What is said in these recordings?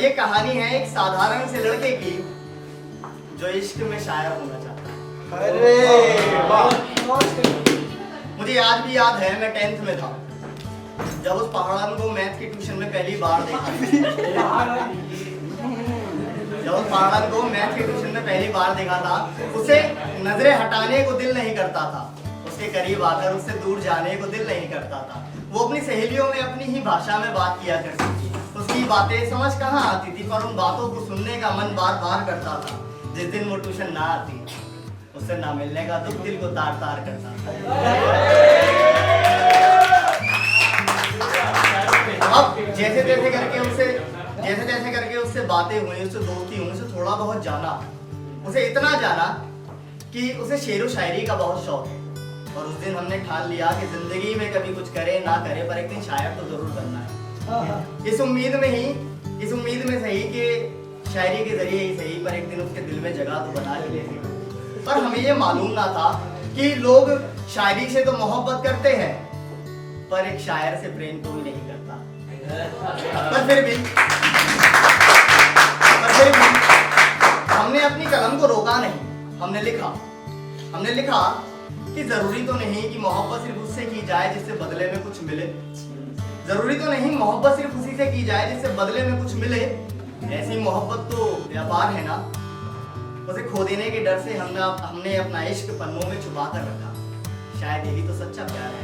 ये कहानी है एक साधारण से लड़के की जो इश्क में शायर होना चाहता है। अरे वाह! मुझे आज भी याद है, मैं 10th में था जब उस पहाड़न को मैथ की ट्यूशन में पहली बार देखा। जब उस पहाड़न को मैथ की ट्यूशन में पहली बार देखा था, उसे नजरें हटाने को दिल नहीं करता था, उसके करीब आकर उससे दूर जाने को दिल नहीं करता था। वो अपनी सहेलियों में अपनी ही भाषा में बात किया करती थी। उसकी बातें समझ कहाँ आती थी, पर उन बातों को सुनने का मन बार बार करता था। जिस दिन वो ट्यूशन ना आती, उससे ना मिलने का दुख दिल को तार तार करता था। अब जैसे तैसे करके उससे बातें हुई, उससे दोस्ती हुई, उसे थोड़ा बहुत जाना, उसे इतना जाना कि उसे शेरो शायरी का बहुत शौक है। और उस दिन हमने ठान लिया कि जिंदगी में कभी कुछ करे ना करे, पर एक दिन शायर तो जरूर बनना है। इस उम्मीद में सही कि शायरी के जरिए ही सही, पर एक दिन उसके दिल में जगह तो बना ही लेगी। पर हमें ये मालूम ना था कि लोग शायरी से तो मोहब्बत करते हैं, पर एक शायर से प्रेम कोई नहीं करता। पर फिर भी हमने अपनी कलम को रोका नहीं। हमने लिखा कि जरूरी तो नहीं कि मोहब्बत सिर्फ उससे की जाए जिससे बदले में कुछ मिले। जरूरी तो नहीं मोहब्बत सिर्फ उसी से की जाए जिससे बदले में कुछ मिले। ऐसी मोहब्बत तो व्यापार है ना। उसे खो देने के डर से हमने अपना इश्क पन्नों में छुपा कर रखा। शायद यही तो सच्चा प्यार है।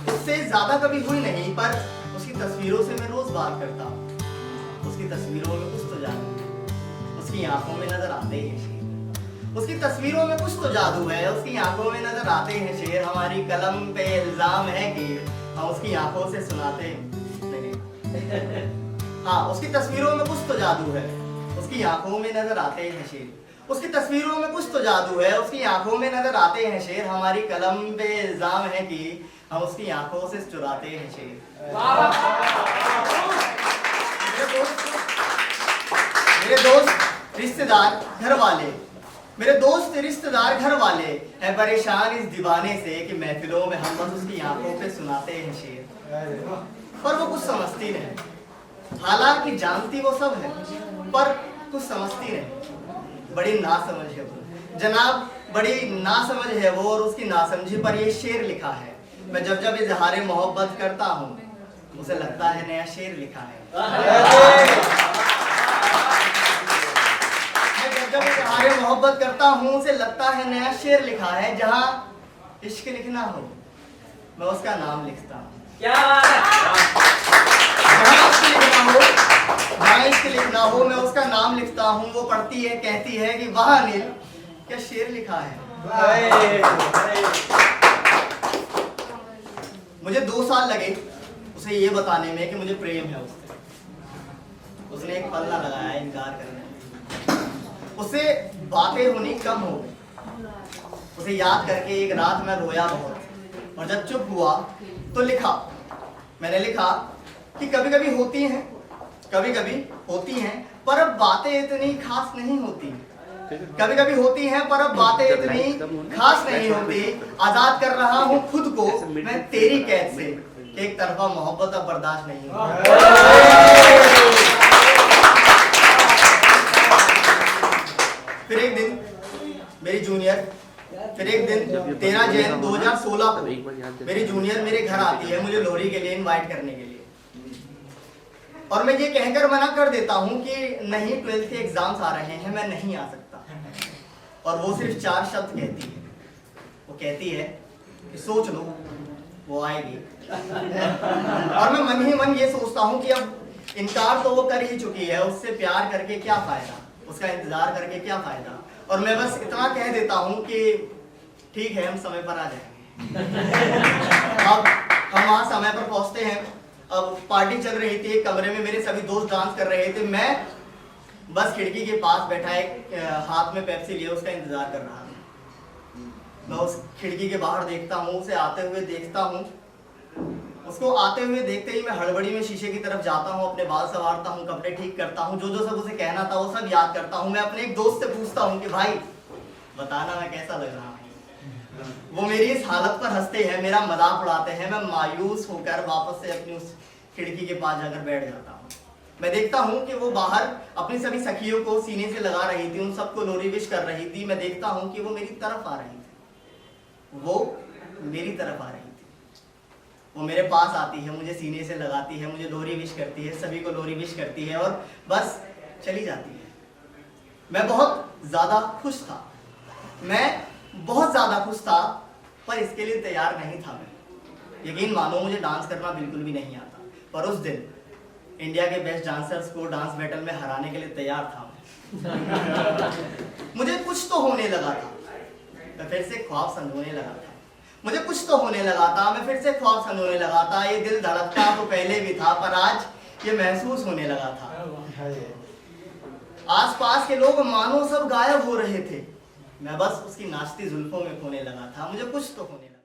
उससे ज्यादा कभी हुई नहीं, पर उसकी तस्वीरों से मैं रोज बात करता हूँ। उसकी तस्वीरों में कुछ तो जादू, उसकी आंखों में नजर आते हैं शेर। उसकी तस्वीरों में कुछ तो जादू है, उसकी आंखों में नजर आते हैं शेर। हमारी कलम पे इल्जाम है कि हम उसकी आंखों से सुनाते नहीं। हाँ, उसकी तस्वीरों में कुछ तो जादू है, उसकी आंखों में नजर आते हैं शेर। उसकी तस्वीरों में कुछ तो जादू है, उसकी आंखों में नजर आते हैं शेर। हमारी कलम पे इल्जाम है कि हम उसकी आंखों से चुराते हैं शेर। मेरे दोस्त रिश्तेदार घर वाले हैं परेशान इस दीवाने से कि महफिलों में हम बस उसकी आंखों पे सुनाते हैं शेर। पर वो कुछ समझती नहीं, हालांकि जानती वो सब है, पर कुछ समझती नहीं। बड़ी नासमझ है वो जनाब, बड़ी नासमझ है वो, और उसकी नासमझी पर ये शेर लिखा है। मैं जब इजहार मोहब्बत करता हूँ, उसे लगता है नया शेर लिखा है। जब इजहार मोहब्बत करता हूँ, उसे लगता है नया शेर लिखा है। जहाँ इश्क लिखना हो, मैं उसका नाम लिखता हूँ। क्या बात है! जहाँ इश्क लिखना हो, मैं उसका नाम लिखता हूँ। वो पढ़ती है, कहती है कि वाह अनिल, क्या शेर लिखा है। मुझे 2 साल लगे उसे ये बताने में कि मुझे प्रेम है उससे। उसने एक पल ना लगाया इनकार करने में। उससे बातें होनी कम हो गई। उसे याद करके एक रात मैं रोया बहुत, और जब चुप हुआ तो मैंने लिखा कि कभी कभी होती हैं, पर अब बातें इतनी खास नहीं होती। कभी कभी होती हैं, पर अब बातें इतनी खास नहीं होती। आजाद कर रहा हूँ खुद को मैं तेरी कैद से, एक तरफा मोहब्बत अब बर्दाश्त नहीं होती। फिर एक दिन 13 जैन 2016 को मेरी जूनियर मेरे घर आती है मुझे लोहड़ी के लिए इनवाइट करने के लिए। और मैं ये कहकर मना कर देता हूँ कि नहीं, 12th के एग्जाम्स आ रहे हैं, मैं नहीं आ सकता। और वो सिर्फ 4 शब्द कहती है। वो कहती है कि सोच लो, वो आएगी। और मैं मन ही मन ये सोचता हूँ कि अब इनकार तो वो कर ही चुकी है, उससे प्यार करके क्या फायदा, उसका इंतजार करके क्या फायदा। और मैं बस इतना कह देता हूँ कि ठीक है, हम समय पर आ जाएंगे। अब हम वहाँ समय पर पहुँचते हैं। अब पार्टी चल रही थी, एक कमरे में मेरे सभी दोस्त डांस कर रहे थे। मैं बस खिड़की के पास बैठा एक हाथ में पेप्सी लिए उसका इंतजार कर रहा था। मैं उस खिड़की के बाहर देखता हूँ, उसे आते हुए देखता हूँ। उसको आते हुए देखते ही मैं हड़बड़ी में शीशे की तरफ जाता हूँ, अपने बाल संवारता हूँ, कपड़े ठीक करता हूँ, जो सब उसे कहना था वो सब याद करता हूँ। मैं अपने एक दोस्त से पूछता हूँ कि भाई बताना मैं कैसा लग रहा हूँ। वो मेरी इस हालत पर हंसते हैं, मेरा मजाक उड़ाते हैं। मैं मायूस होकर वापस से अपनी उस खिड़की के पास जाकर बैठ जाता हूँ। मैं देखता हूँ कि वो बाहर अपनी सभी सखियों को सीने से लगा रही थी, उन सबको लोरी विश कर रही थी। मैं देखता हूँ कि वो मेरी तरफ आ रही थी, वो मेरी तरफ आ रही थी। वो मेरे पास आती है, मुझे सीने से लगाती है, मुझे लोरी विश करती है, सभी को लोरी विश करती है और बस चली जाती है। मैं बहुत ज़्यादा खुश था, मैं बहुत ज़्यादा खुश था, पर इसके लिए तैयार नहीं था मैं। यकीन मानो मुझे डांस करना बिल्कुल भी नहीं आता, पर उस दिन इंडिया के बेस्ट डांसर्स को डांस बैटल में हराने के लिए तैयार था मुझे कुछ तो होने लगा था, मैं फिर से ख्वाब संजोने लगा था। मुझे कुछ तो होने लगा था, मैं फिर से ख्वाब संजोने लगा था। ये दिल धड़कता तो पहले भी था, पर आज ये महसूस होने लगा था। आसपास के लोग मानो सब गायब हो रहे थे, मैं बस उसकी नाचती जुल्फों में खोने लगा था। मुझे कुछ तो होने लगा।